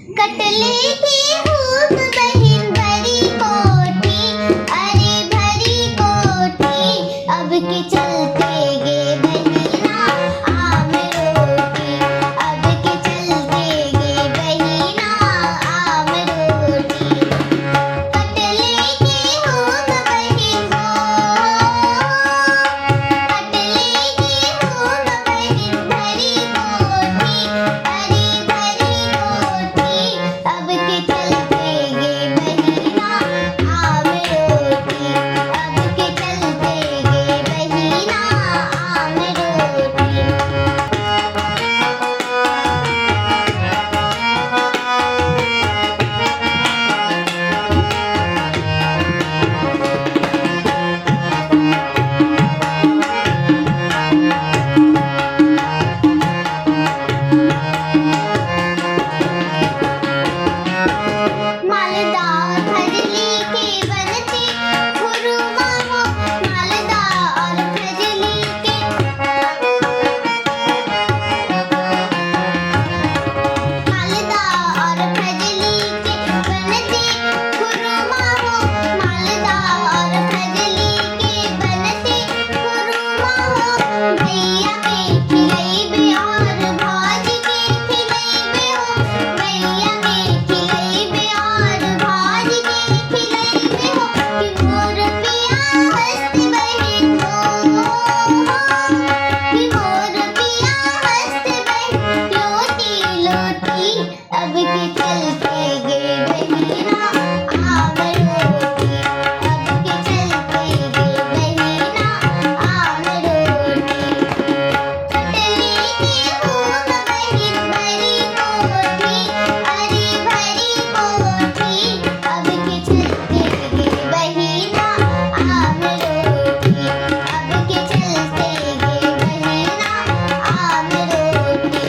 कटले की खूब बहिन भरी कोठी, अरे भरी कोठी, अब के चलते गे बहिना आम रोटी, अब के चलते गे बहिना आम रोटी। कटले की खूब बहिन हो, कटले की खूब बहिन भरी कोठी, अरे भरी कोठी, अब के चलते गे बहिना आम रोटी, अब के चलते गे बहिना आम रोटी। मालदार फजली के बनते खुरमा हो, मालदार फजली के, मालदार फजली के बनते खुरमा हो, मालदार फजली के बनते खुरमा हो। भैया के खिलैबे और भाजी के खिलैबे हो, भैया के खिलैबे और भाजी के खिलैबे हो, कि मोर पिया हंस बहिन हो, कि मोर पिया हंस बहिन लोटी लोटी, अब के चलते गे बहिना आम रोटी, अब के चलते गे बहिना आम रोटी। कटले की खूब बहिन भरी कोठी, अरे भरी कोठी, अब के चलते गे बहिना आम रोटी, अब के चलते गे बहिना आम रोटी।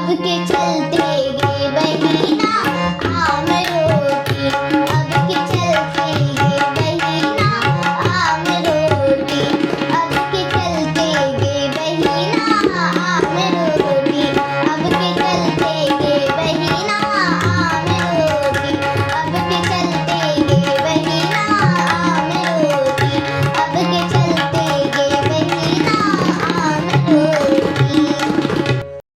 अब के चल